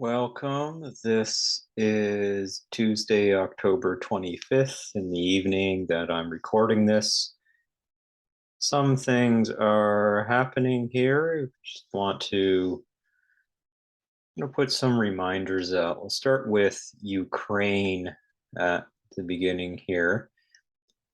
Welcome. This is Tuesday, October 25th in the evening that I'm recording this. Some things are happening here. Just want to put some reminders out. We'll start with Ukraine at the beginning here.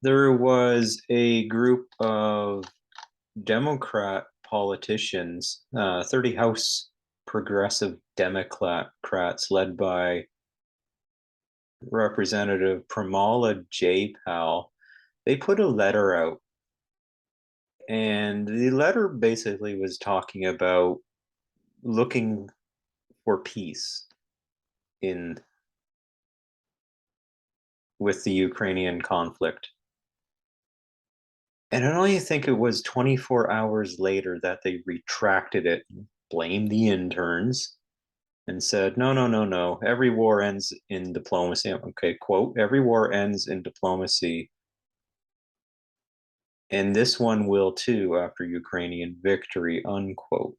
There was a group of Democrat politicians, 30 House progressive Democrats led by Representative Pramila Jayapal. They put a letter out, and the letter basically was talking about looking for peace in with the Ukrainian conflict. And I only think it was 24 hours later that they retracted it, blamed the interns, and said, no, no, no, no. Every war ends in diplomacy. Okay, quote, every war ends in diplomacy. And this one will too after Ukrainian victory, unquote.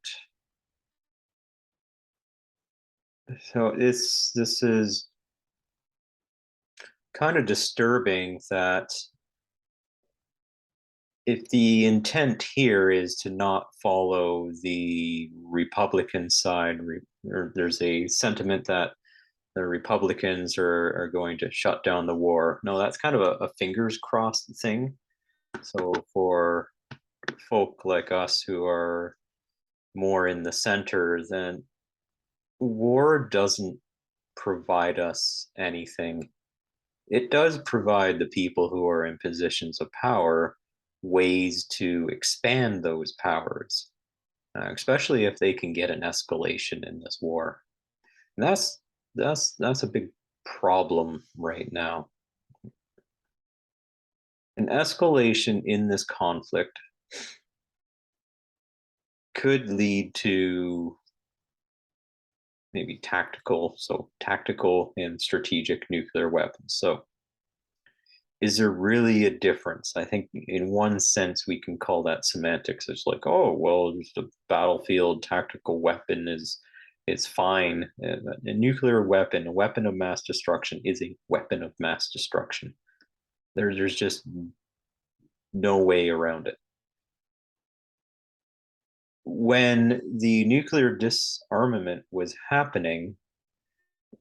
So this is kind of disturbing that if the intent here is to not follow the Republican side, or there's a sentiment that the Republicans are going to shut down the war. No, that's kind of a fingers crossed thing. So for folk like us who are more in the center, then war doesn't provide us anything. It does provide the people who are in positions of power ways to expand those powers, especially if they can get an escalation in this war. And that's a big problem right now. An escalation in this conflict could lead to maybe tactical and strategic nuclear weapons. So is there really a difference? I think in one sense we can call that semantics. It's like, oh, well, just a battlefield tactical weapon is fine. A nuclear weapon, a weapon of mass destruction, is a weapon of mass destruction. There's just no way around it. When the nuclear disarmament was happening,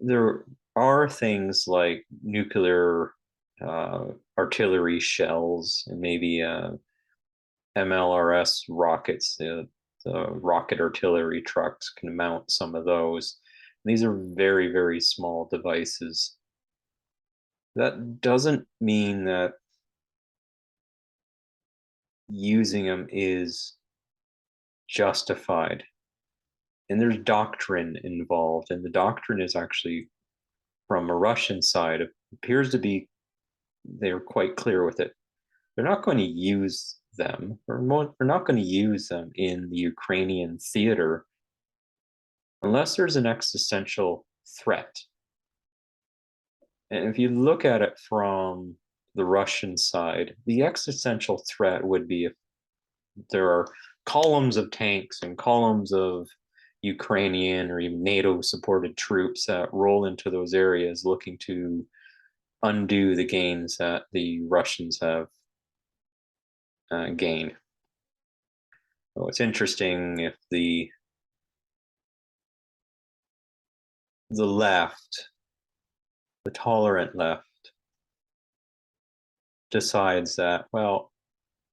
there are things like nuclear artillery shells and maybe MLRS rockets. The rocket artillery trucks can mount some of those. These are very, very small devices. That doesn't mean that using them is justified. And there's doctrine involved, and the doctrine is actually from a Russian side. It appears to be they're quite clear with it. They're not going to use them, or they're not going to use them in the Ukrainian theater unless there's an existential threat. And if you look at it from the Russian side, the existential threat would be if there are columns of tanks and columns of Ukrainian or even NATO supported troops that roll into those areas looking to undo the gains that the Russians have gained. So it's interesting if the left, the tolerant left, decides that, well,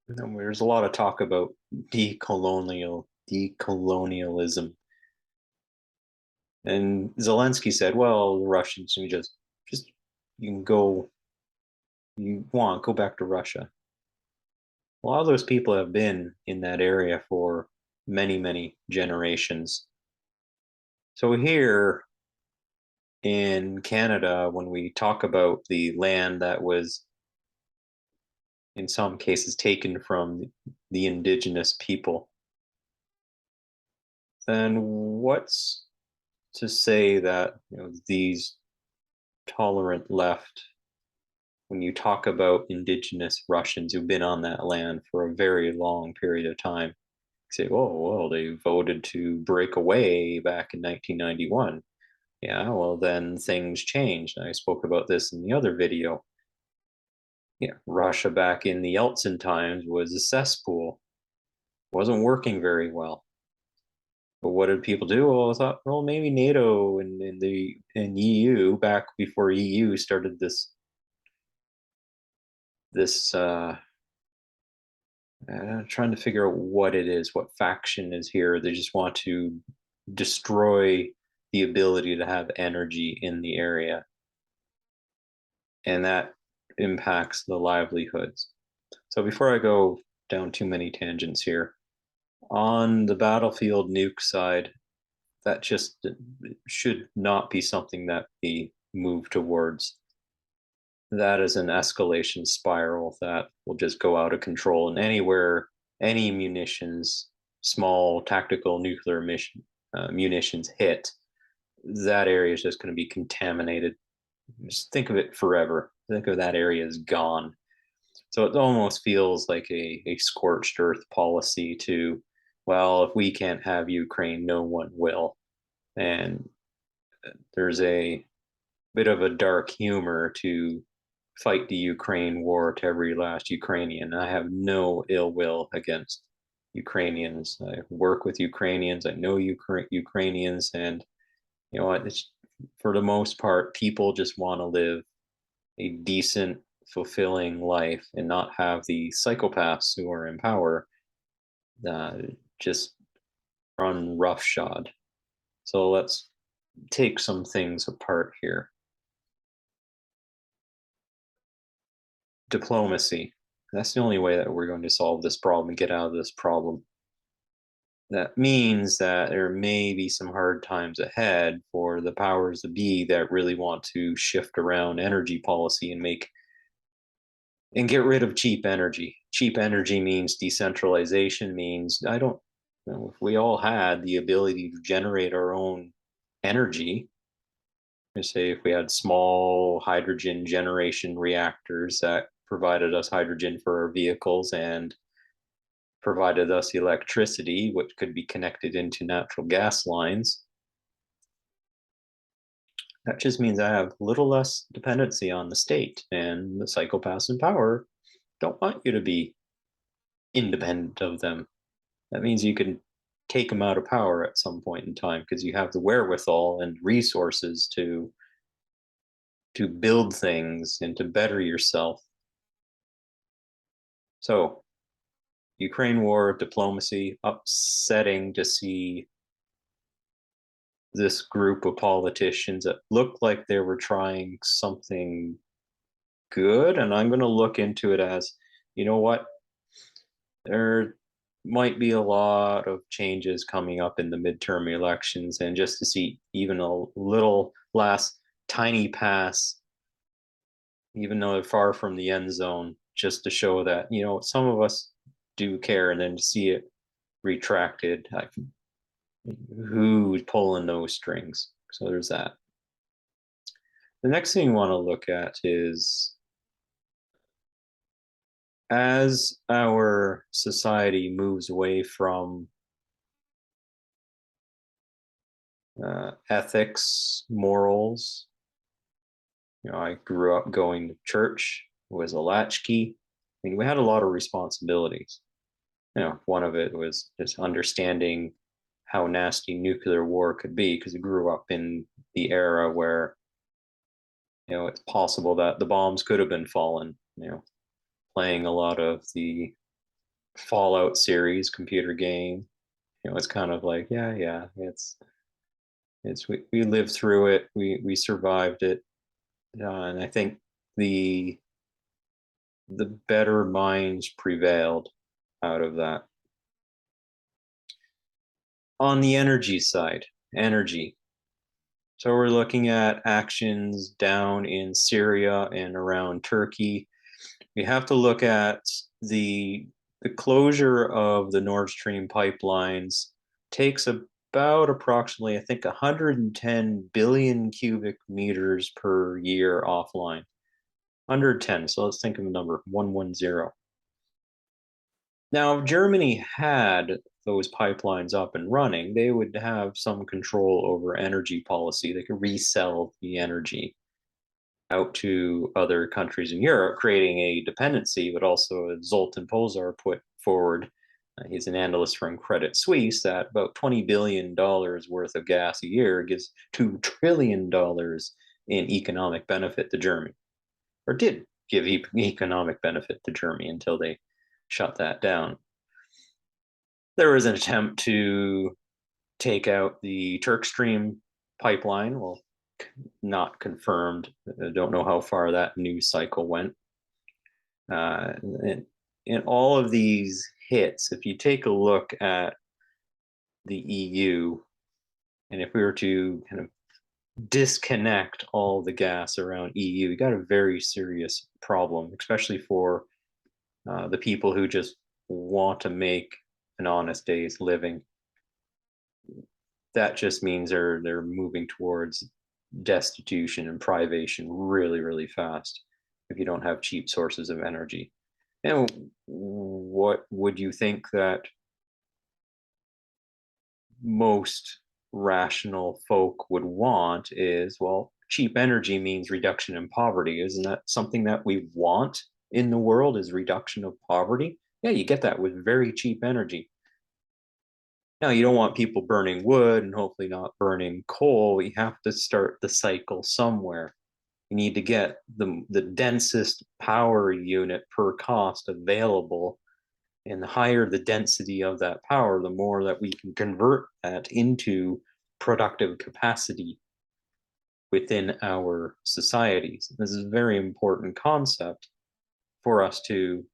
there's a lot of talk about decolonialism. And Zelensky said, well, the Russians, you can go, go back to Russia. A lot of those people have been in that area for many, many generations. So here in Canada, when we talk about the land that was in some cases taken from the indigenous people, then what's to say that these tolerant left, when you talk about indigenous Russians who've been on that land for a very long period of time, say, oh, well, they voted to break away back in 1991. Yeah, well, then things changed. I spoke about this in the other video. Yeah, Russia back in the Yeltsin times was a cesspool, wasn't working very well. But what did people do? Well, I thought, well, maybe NATO and EU back before EU started this trying to figure out what it is, what faction is here. They just want to destroy the ability to have energy in the area, and that impacts the livelihoods. So before I go down too many tangents here, on the battlefield nuke side, that just should not be something that we move towards. That is an escalation spiral that will just go out of control. And anywhere any munitions, small tactical nuclear munitions hit, that area is just going to be contaminated. Just think of it forever. Think of that area as gone. So it almost feels like a scorched earth policy to, well, if we can't have Ukraine, no one will. And there's a bit of a dark humor to fight the Ukraine war to every last Ukrainian. I have no ill will against Ukrainians. I work with Ukrainians. I know Ukrainians, and you know what? It's, for the most part, people just want to live a decent, fulfilling life and not have the psychopaths who are in power just run roughshod. So let's take some things apart here. Diplomacy. That's the only way that we're going to solve this problem and get out of this problem. That means that there may be some hard times ahead for the powers that be that really want to shift around energy policy and get rid of cheap energy. Cheap energy means decentralization, means I don't know, if we all had the ability to generate our own energy, say if we had small hydrogen generation reactors that provided us hydrogen for our vehicles and provided us electricity, which could be connected into natural gas lines, that just means I have little less dependency on the state, and the psychopaths in power don't want you to be independent of them. That means you can take them out of power at some point in time because you have the wherewithal and resources to build things and to better yourself. So, Ukraine war, diplomacy, upsetting to see this group of politicians that looked like they were trying something good. And I'm going to look into it as, you know what, there might be a lot of changes coming up in the midterm elections, and just to see even a little last tiny pass, even though they're far from the end zone, just to show that, you know, some of us do care, and then to see it retracted, who's pulling those strings? So there's that. The next thing we want to look at is, as our society moves away from ethics, morals. You know, I grew up going to church, was a latchkey. I mean, we had a lot of responsibilities. You know, one of it was just understanding how nasty nuclear war could be, because I grew up in the era where, you know, it's possible that the bombs could have been fallen. You know, playing a lot of the Fallout series computer game. You know, it's kind of like, yeah, it's we lived through it, we survived it, and I think the the better minds prevailed out of that. On the energy side, energy. So we're looking at actions down in Syria and around Turkey. We have to look at the closure of the Nord Stream pipelines takes about approximately, I think, 110 billion cubic meters per year offline. 110. So let's think of a number 110. Now, Germany had those pipelines up and running, they would have some control over energy policy. They could resell the energy out to other countries in Europe, creating a dependency, but also Zoltan Pozsar put forward. He's an analyst from Credit Suisse that about $20 billion worth of gas a year gives $2 trillion in economic benefit to Germany, or did give economic benefit to Germany until they shut that down. There was an attempt to take out the Turk Stream pipeline. Well, not confirmed. I don't know how far that news cycle went. In all of these hits, if you take a look at the EU, and if we were to kind of disconnect all the gas around EU, you got a very serious problem, especially for the people who just want to make an honest day's living. That just means they're moving towards destitution and privation really, really fast if you don't have cheap sources of energy. And what would you think that most rational folk would want is, well, cheap energy means reduction in poverty. Isn't that something that we want in the world, is reduction of poverty? Yeah, you get that with very cheap energy. Now, you don't want people burning wood and hopefully not burning coal. You have to start the cycle somewhere. You need to get the densest power unit per cost available. And the higher the density of that power, the more that we can convert that into productive capacity within our societies. This is a very important concept for us to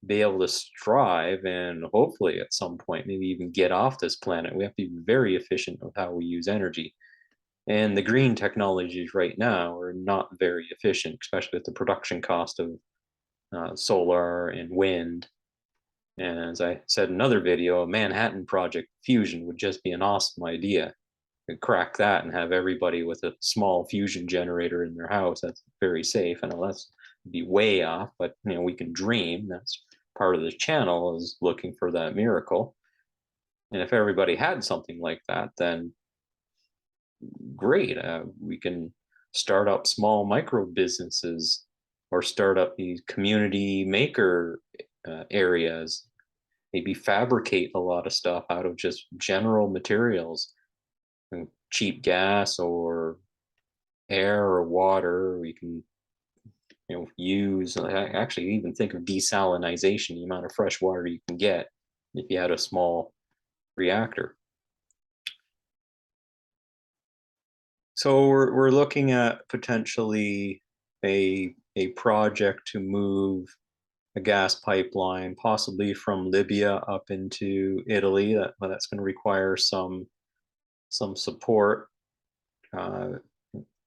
be able to strive and hopefully at some point maybe even get off this planet. We have to be very efficient with how we use energy. And the green technologies right now are not very efficient, especially with the production cost of solar and wind. And as I said in another video, a Manhattan Project fusion would just be an awesome idea. You could crack that and have everybody with a small fusion generator in their house. That's very safe. I know that's be way off, but we can dream. That's part of the channel, is looking for that miracle. And if everybody had something like that, then great. We can start up small micro businesses or start up these community maker areas. Maybe fabricate a lot of stuff out of just general materials, cheap gas or air or water. We can use, actually even think of desalinization, the amount of fresh water you can get if you had a small reactor. So we're looking at potentially a project to move a gas pipeline, possibly from Libya up into Italy. That's going to require some support.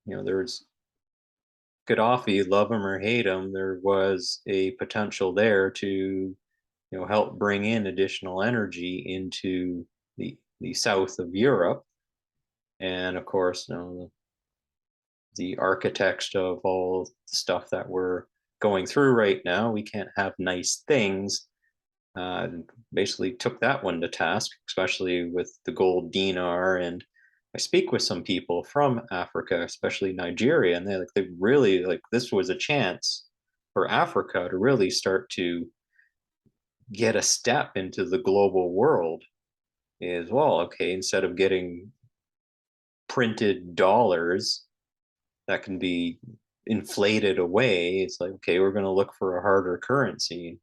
There's Gaddafi, love him or hate him, there was a potential there to help bring in additional energy into the south of Europe. And of course, the architect of all the stuff that we're going through right now, we can't have nice things. Basically took that one to task, especially with the gold dinar. And I speak with some people from Africa, especially Nigeria, and they really this was a chance for Africa to really start to get a step into the global world as well. Okay, instead of getting printed dollars that can be inflated away, it's like, okay, we're going to look for a harder currency,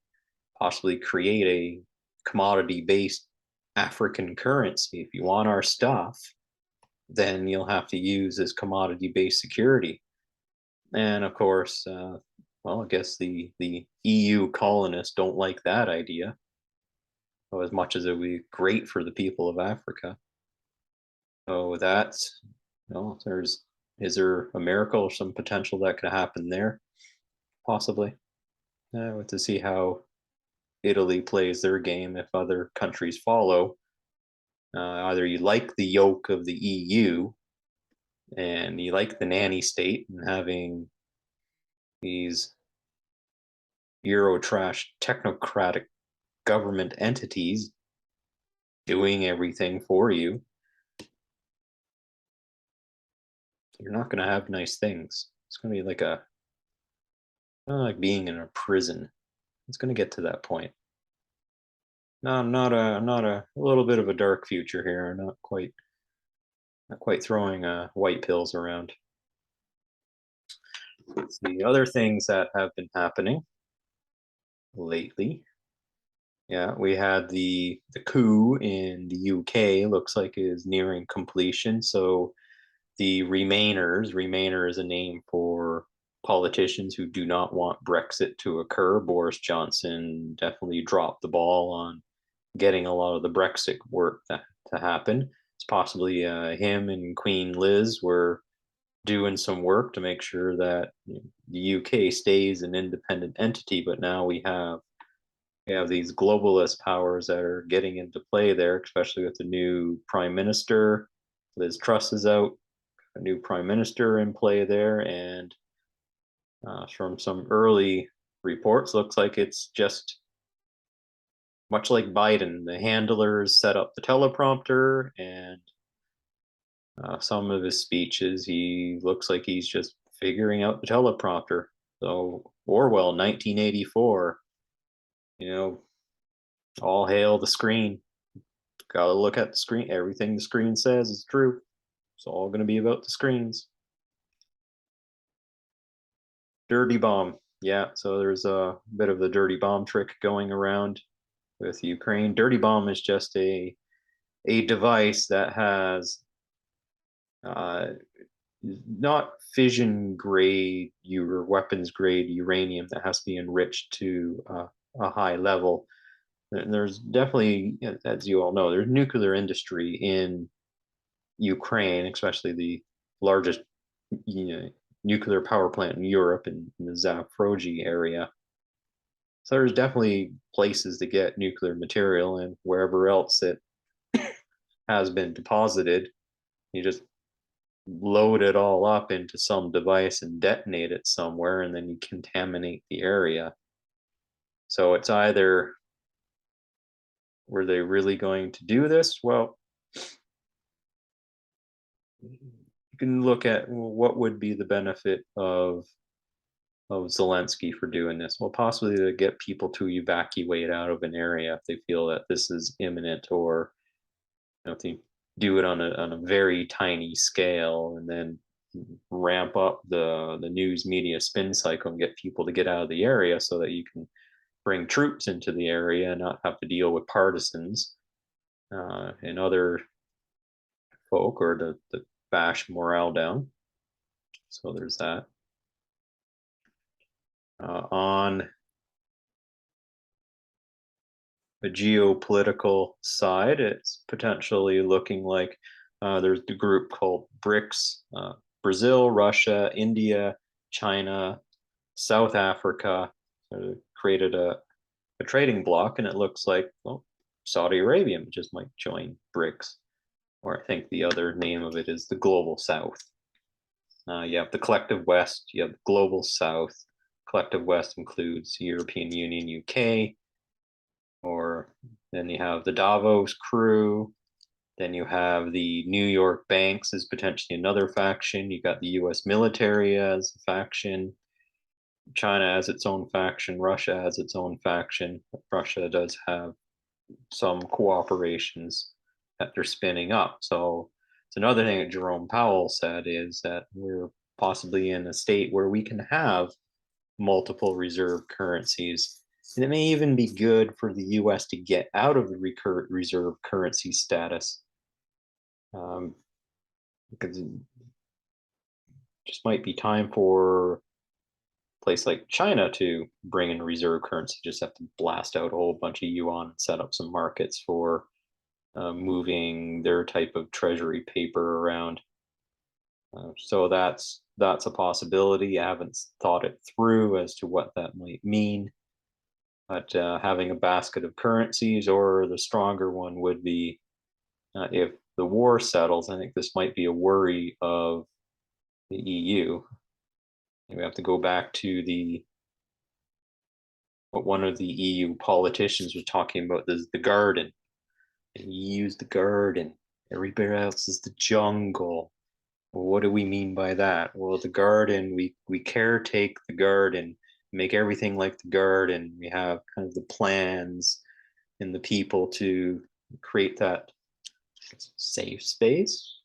possibly create a commodity-based African currency. If you want our stuff, then you'll have to use this commodity-based security. And of course, well, I guess the EU colonists don't like that idea, as much as it would be great for the people of Africa. So that's, is there a miracle or some potential that could happen there? Possibly. To see how Italy plays their game if other countries follow. Either you like the yoke of the EU and you like the nanny state and having these Eurotrash technocratic government entities doing everything for you, you're not going to have nice things. It's going to be like like being in a prison. It's going to get to that point. No, not a little bit of a dark future here. Not quite throwing white pills around. The other things that have been happening lately. Yeah, we had the coup in the UK. Looks like is nearing completion. So the Remainers. Remainer is a name for politicians who do not want Brexit to occur. Boris Johnson definitely dropped the ball on getting a lot of the Brexit work to happen. It's possibly him and Queen Liz were doing some work to make sure that the UK stays an independent entity, but now we have these globalist powers that are getting into play there, especially with the new prime minister. Liz Truss is out, a new prime minister in play there, and from some early reports, looks like it's just much like Biden. The handlers set up the teleprompter, and some of his speeches, he looks like he's just figuring out the teleprompter. So Orwell, 1984, you know, all hail the screen. Got to look at the screen. Everything the screen says is true. It's all going to be about the screens. Dirty bomb. Yeah, so there's a bit of the dirty bomb trick going around with Ukraine. Dirty bomb is just a device that has uh, not fission grade or weapons grade uranium that has to be enriched to a high level. There's definitely, as you all know, there's nuclear industry in Ukraine, especially the largest nuclear power plant in Europe in the Zaporozhye area. So there's definitely places to get nuclear material, and wherever else it has been deposited, you just load it all up into some device and detonate it somewhere, and then you contaminate the area. So it's either, were they really going to do this? Well, you can look at what would be the benefit of Zelensky for doing this. Well, possibly to get people to evacuate out of an area if they feel that this is imminent, or if they do it on a very tiny scale and then ramp up the news media spin cycle and get people to get out of the area so that you can bring troops into the area and not have to deal with partisans and other folk, or to bash morale down. So there's that. On the geopolitical side, it's potentially looking like there's the group called BRICS: Brazil, Russia, India, China, South Africa created a trading bloc, and it looks like, well, Saudi Arabia just might join BRICS, or I think the other name of it is the Global South. You have the Collective West, you have the Global South. Collective West includes European Union, UK, or then you have the Davos crew. Then you have the New York banks as potentially another faction. You got the US military as a faction. China has its own faction. Russia has its own faction. Russia does have some cooperations that they're spinning up. So it's another thing that Jerome Powell said, is that we're possibly in a state where we can have multiple reserve currencies. And it may even be good for the US to get out of the reserve currency status. Because it just might be time for a place like China to bring in reserve currency. Just have to blast out a whole bunch of yuan and set up some markets for moving their type of treasury paper around. So that's a possibility. I haven't thought it through as to what that might mean, but having a basket of currencies, or the stronger one would be if the war settles. I think this might be a worry of the EU. We have to go back to what one of the EU politicians was talking about, the garden. And you use the garden. Everybody else is the jungle. Well, what do we mean by that? Well, the garden, we caretake the garden, make everything like the garden. We have kind of the plans and the people to create that safe space.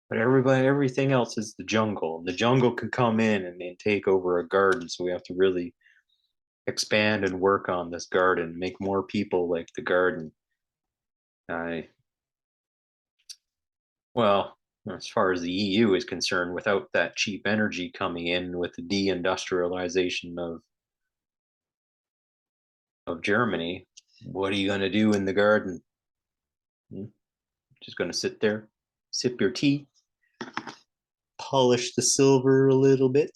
But everything else is the jungle. The jungle can come in and take over a garden. So we have to really expand and work on this garden, make more people like the garden. I Well, as far as the EU is concerned, without that cheap energy coming in with the deindustrialization of Germany, what are you going to do in the garden? Hmm? Just going to sit there, sip your tea, polish the silver a little bit,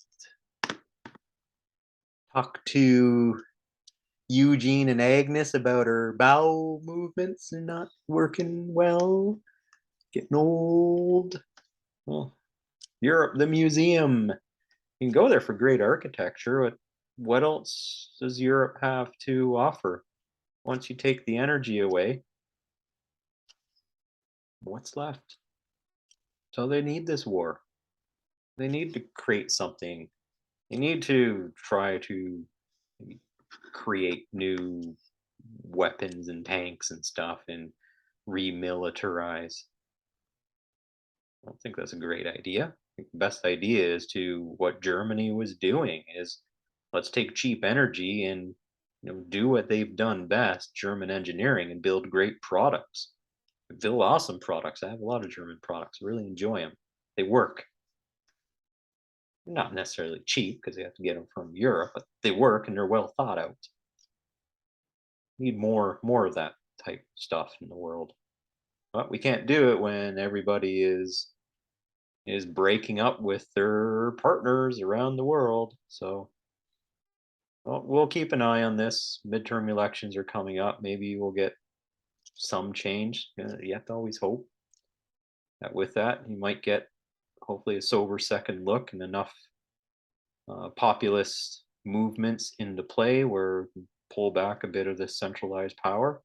talk to Eugene and Agnes about her bowel movements and not working well, getting old. Well, Europe, the museum. You can go there for great architecture, but what else does Europe have to offer? Once you take the energy away, what's left? So they need this war. They need to create something. They need to try to maybe create new weapons and tanks and stuff and remilitarize. I don't think that's a great idea. I think the best idea is to what Germany was doing is let's take cheap energy and do what they've done best, German engineering, and build great products. Build awesome products. I have a lot of German products. I really enjoy them. They work. They're not necessarily cheap because you have to get them from Europe, but they work and they're well thought out. Need more of that type stuff in the world. But we can't do it when everybody is breaking up with their partners around the world. So well, we'll keep an eye on this. Midterm elections are coming up. Maybe we'll get some change. You have to always hope that with that, you might get hopefully a sober second look and enough populist movements into play where we can pull back a bit of this centralized power.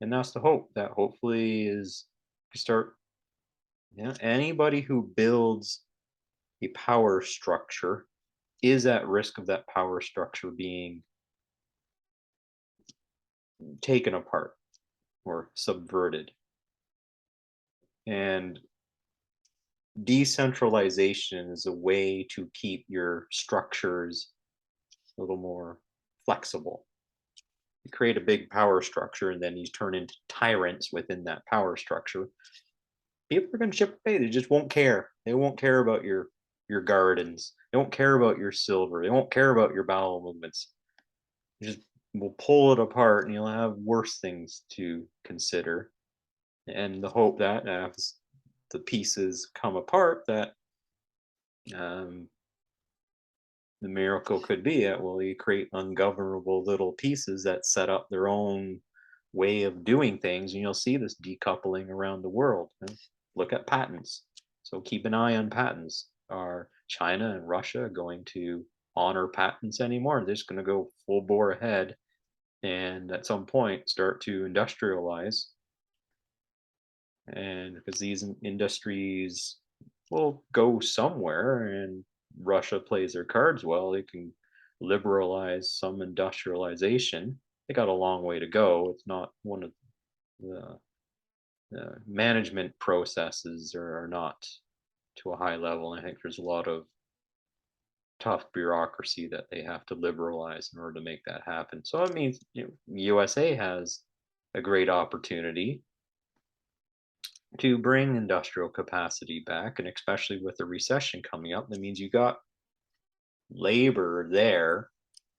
And that's the hope that hopefully is to start, anybody who builds a power structure is at risk of that power structure being taken apart or subverted. And decentralization is a way to keep your structures a little more flexible. You create a big power structure and then you turn into tyrants within that power structure. People are going to chip away. They just won't care. They won't care about your gardens. They won't care about your silver. They won't care about your bowel movements. Just will pull it apart and you'll have worse things to consider. And the hope that as the pieces come apart, that um, the miracle could be that well, you create ungovernable little pieces that set up their own way of doing things, and you'll see this decoupling around the world. Look at patents. So keep an eye on patents. Are China and Russia going to honor patents anymore? They're just going to go full bore ahead and at some point start to industrialize. And because these industries will go somewhere and Russia plays their cards well, they can liberalize some industrialization. They got a long way to go. It's not one of the, the management processes are not to a high level. I think there's a lot of tough bureaucracy that they have to liberalize in order to make that happen. So it means USA has a great opportunity to bring industrial capacity back, and especially with the recession coming up, that means you got labor there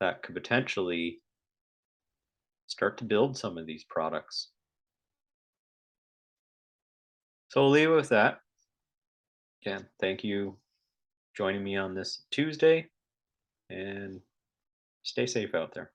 that could potentially start to build some of these products. So we'll leave it with that. Again, thank you joining me on this Tuesday, and stay safe out there.